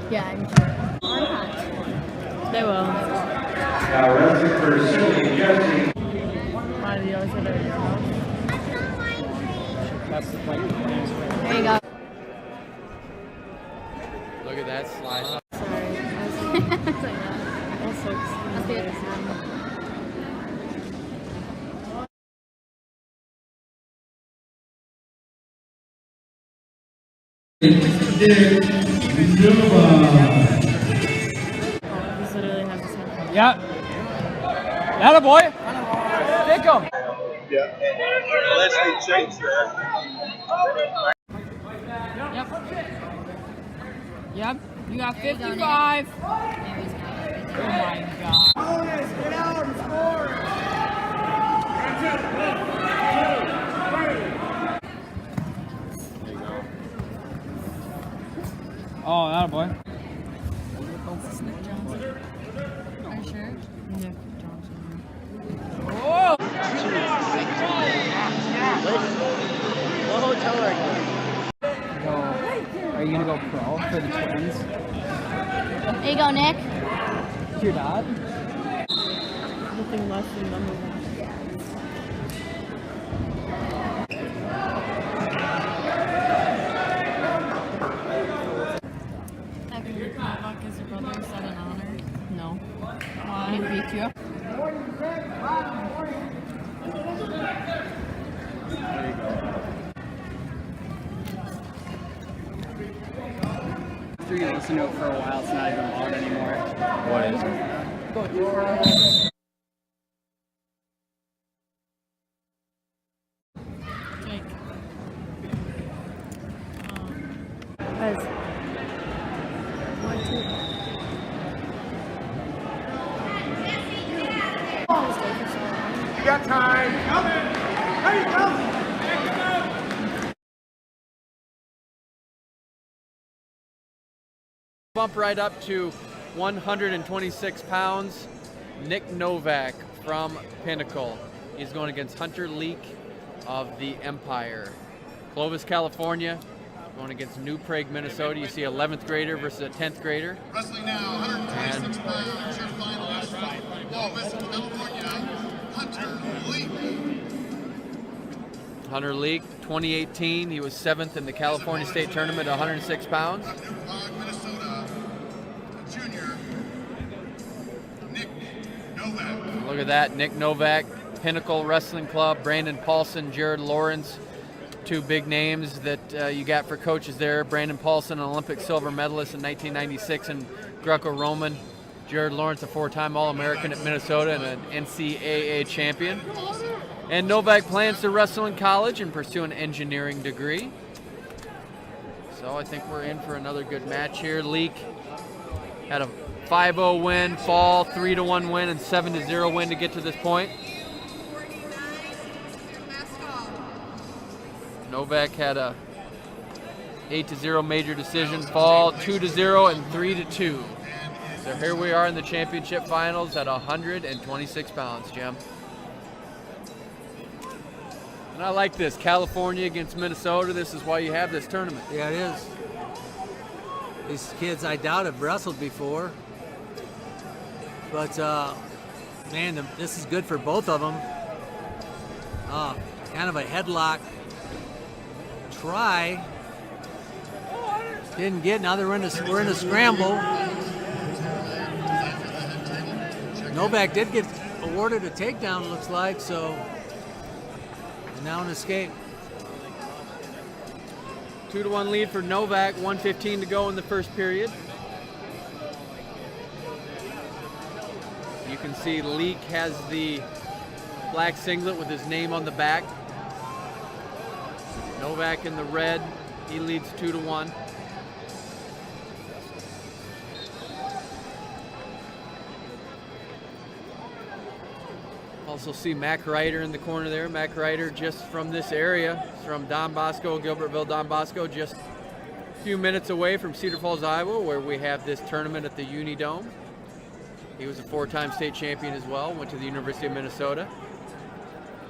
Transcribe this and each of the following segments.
Yeah, I'm sure. They will. Now wrestling for Cindy Jesse. Why do you always say that at your house? That's the fight. There you go. Look at that slide. Sorry. Also, This literally has the same. Yeah. Atta boy. Take him. Yeah. Unless they change that. Yep. Yep. You got 55. Oh my God. Get out and score. Oh, atta boy. Are you sure? Nick Johnson. Whoa. What hotel are you Are you gonna go pro for the Twins? There you go, Nick. Your dad? Nothing less than number one. Having Novak as your brother, is that an honor? No. Why? He beat you? After you listen to it for a while, it's not even loud anymore. What is it? Jake. Guys. You got time. Coming. Hey, come. Bump right up to 126 pounds. Nick Novak from Pinnacle. He's going against Hunter Leak of the Empire. Clovis, California, going against New Prague, Minnesota. You see 11th grader versus a 10th grader. Wrestling now, 126 pounds, your finalist, Clovis, California, Hunter Leak. Hunter Leak, 2018, he was 7th in the California State Tournament at 106 pounds. New Prague, Minnesota, junior, Nick Novak. Look at that, Nick Novak, Pinnacle Wrestling Club, Brandon Paulson, Jared Lawrence, two big names that you got for coaches there. Brandon Paulson, an Olympic silver medalist in 1996 in Greco-Roman. Jared Lawrence, a four-time All-American at Minnesota and an NCAA champion. And Novak plans to wrestle in college and pursue an engineering degree. So I think we're in for another good match here. Leak had a 5-0 win, fall, 3-1 win, and 7-0 win to get to this point. Novak had a 8-0 major decision, fall, 2-0, and 3-2. So here we are in the championship finals at 126 pounds, Jim. And I like this, California against Minnesota. This is why you have this tournament. Yeah, it is. These kids, I doubt, have wrestled before. But, man, this is good for both of them. Kind of a headlock try. Didn't get. Now we're in a scramble. Novak did get awarded a takedown, looks like, so. And now an escape. 2-1 lead for Novak, 1:15 to go in the first period. You can see Leak has the black singlet with his name on the back. Novak in the red, he leads 2-1. Also see Mac Ryder in the corner there. Mac Ryder just from this area, from Don Bosco, Gilbertville, Don Bosco, just a few minutes away from Cedar Falls, Iowa, where we have this tournament at the Unidome. He was a four-time state champion as well, went to the University of Minnesota.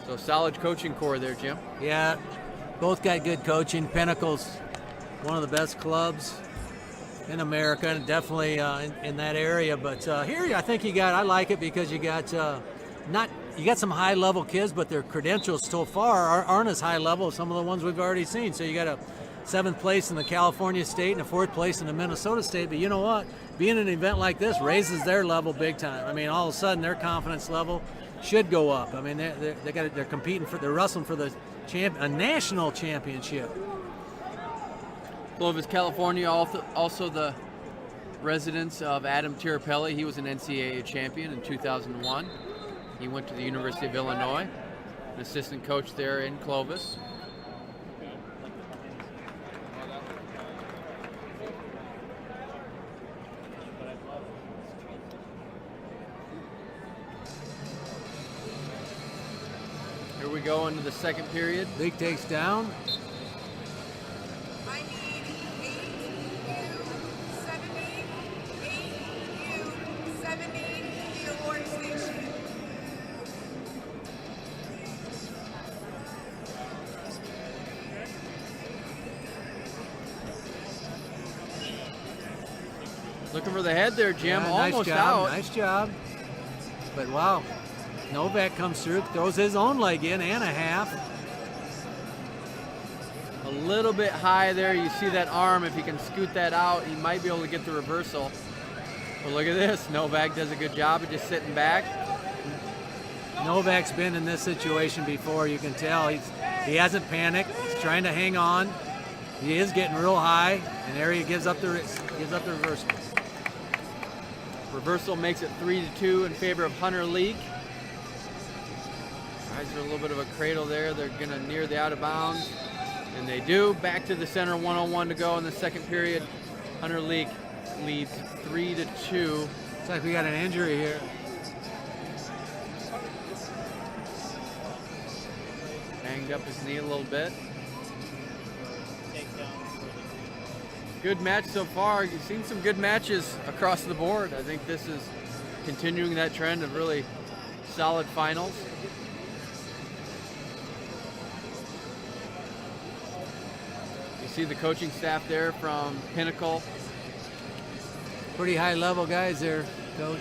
So solid coaching core there, Jim. Yeah, both got good coaching. Pinnacle's one of the best clubs. in America, and definitely in that area. But here, I think I like it because you got you got some high-level kids, but their credentials so far aren't as high level as some of the ones we've already seen. So you got a 7th place in the California State and a 4th place in the Minnesota State. But you know what? Being an event like this raises their level big time. I mean, all of a sudden their confidence level should go up. I mean, they're competing they're wrestling for a national championship. Clovis, California, also the residence of Adam Tirapelli. He was an NCAA champion in 2001. He went to the University of Illinois, an assistant coach there in Clovis. Here we go into the second period. Leak takes down. I need 8U70 the award station. Looking for the head there, Jim. Yeah, Almost out. Nice job. But wow, Novak comes through, throws his own leg in and a half. A little bit high there. You see that arm. If he can scoot that out, he might be able to get the reversal. But look at this. Novak does a good job of just sitting back. Novak's been in this situation before. You can tell he hasn't panicked. He's trying to hang on. He is getting real high, and there he gives up the reversal. Reversal makes it 3-2 in favor of Hunter Leak. Tries for a little bit of a cradle there. They're going to near the out of bounds. And they do. Back to the center, 1:01 to go in the second period. Hunter Leak leads 3-2. Looks like we got an injury here. Banged up his knee a little bit. Good match so far. You've seen some good matches across the board. I think this is continuing that trend of really solid finals. You see the coaching staff there from Pinnacle. Pretty high level guys there, Coach.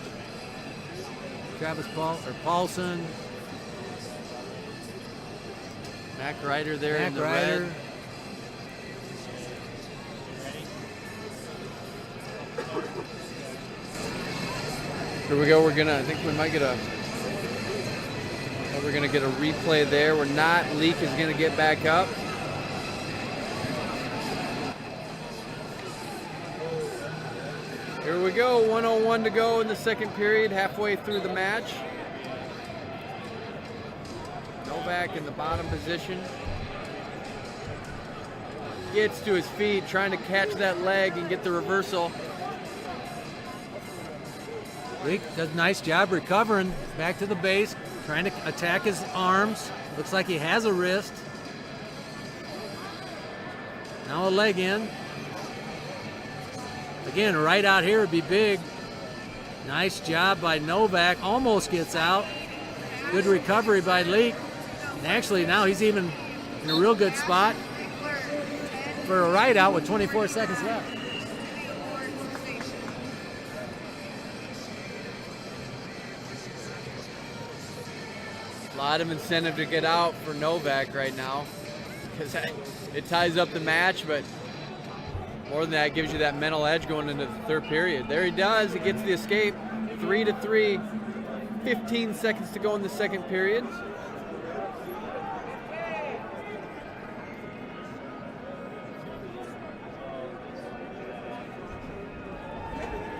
Paulson. Mac Ryder there in the red. Here we go. We're gonna get a replay there. We're not. Leak is gonna get back up. Here we go. 1:01 to go in the second period. Halfway through the match. Novak in the bottom position. Gets to his feet, trying to catch that leg and get the reversal. Leak does a nice job recovering back to the base, trying to attack his arms. Looks like he has a wrist. Now a leg in. Again, right out here would be big. Nice job by Novak. Almost gets out. Good recovery by Leak. And actually now he's even in a real good spot for a right out with 24 seconds left. A lot of incentive to get out for Novak right now because it ties up the match, but more than that, it gives you that mental edge going into the third period. There he does. He gets the escape. 3-3. 15 seconds to go in the second period.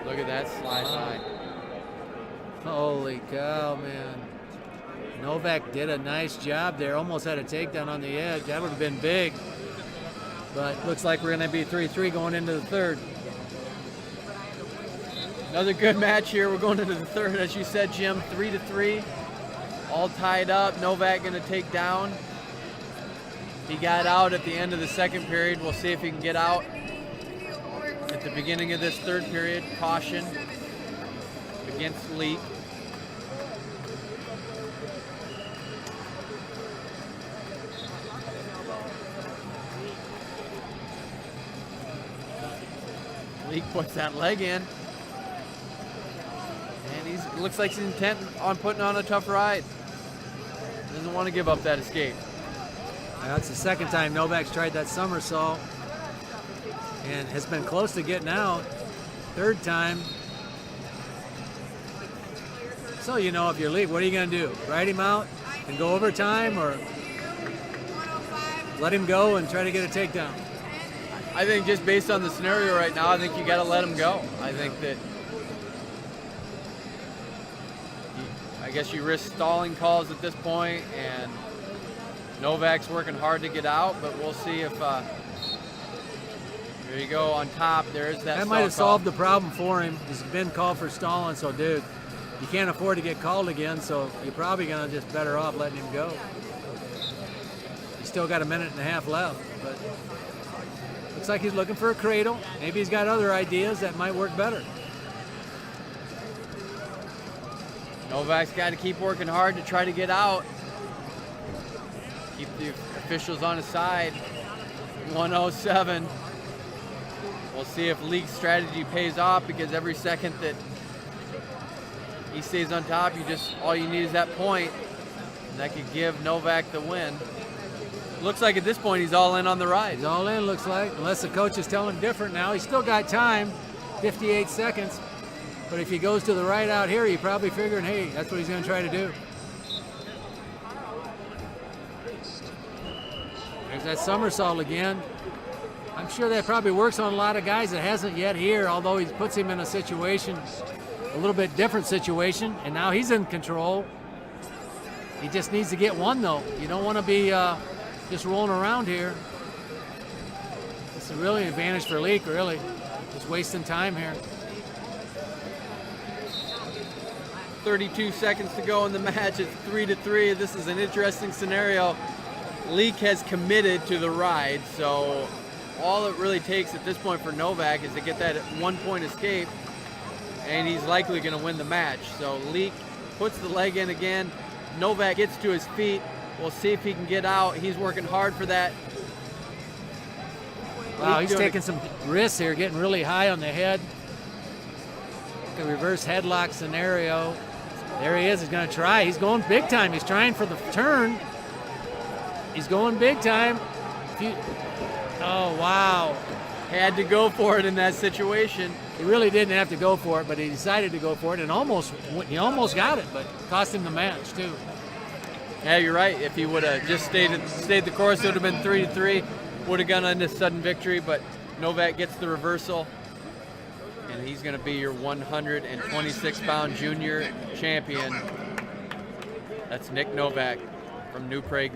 Look at that slide high. Holy cow, man. Novak did a nice job there. Almost had a takedown on the edge. That would have been big. But looks like we're going to be 3-3 going into the third. Another good match here. We're going into the third, as you said, Jim. 3-3. All tied up. Novak going to take down. He got out at the end of the second period. We'll see if he can get out at the beginning of this third period. Caution against Leak. Leak puts that leg in. And looks like he's intent on putting on a tough ride. Doesn't want to give up that escape. That's the second time Novak's tried that somersault and has been close to getting out. Third time. So, you know, if you're Leak, what are you going to do? Ride him out and go overtime, or let him go and try to get a takedown? I think just based on the scenario right now, I think you got to let him go. I think that I guess you risk stalling calls at this point, and Novak's working hard to get out, but we'll see if there you go on top. There is that. That might have solved the problem for him. He's been called for stalling, so dude, you can't afford to get called again, so you're probably going to just better off letting him go. He's still got a minute and a half left, but looks like he's looking for a cradle. Maybe he's got other ideas that might work better. Novak's got to keep working hard to try to get out. Keep the officials on his side. 107. We'll see if Leak's strategy pays off, because every second that he stays on top, all you need is that point, and that could give Novak the win. Looks like at this point he's all in on the ride. He's all in, looks like, unless the coach is telling him different now. He's still got time, 58 seconds. But if he goes to the right out here, you're probably figuring, hey, that's what he's going to try to do. There's that somersault again. I'm sure that probably works on a lot of guys. It hasn't yet here, although he puts him in a situation, a little bit different situation, and now he's in control. He just needs to get one, though. You don't want to be just rolling around here. It's really an advantage for Leak, really. Just wasting time here. 32 seconds to go in the match. It's 3-3. This is an interesting scenario. Leak has committed to the ride, so all it really takes at this point for Novak is to get that 1-point escape, and he's likely going to win the match. So Leak puts the leg in again. Novak gets to his feet. We'll see if he can get out. He's working hard for that. Wow, he's taking some risks here, getting really high on the head. A reverse headlock scenario. There he is. He's going to try. He's going big time. He's trying for the turn. He's going big time. Oh, wow. Had to go for it in that situation. He really didn't have to go for it, but he decided to go for it, and he almost got it, but cost him the match, too. Yeah, you're right. If he would have just stayed the course, it would have been 3-3. Would have gone on a sudden victory, but Novak gets the reversal, and he's going to be your 126-pound junior champion. That's Nick Novak from New Prague,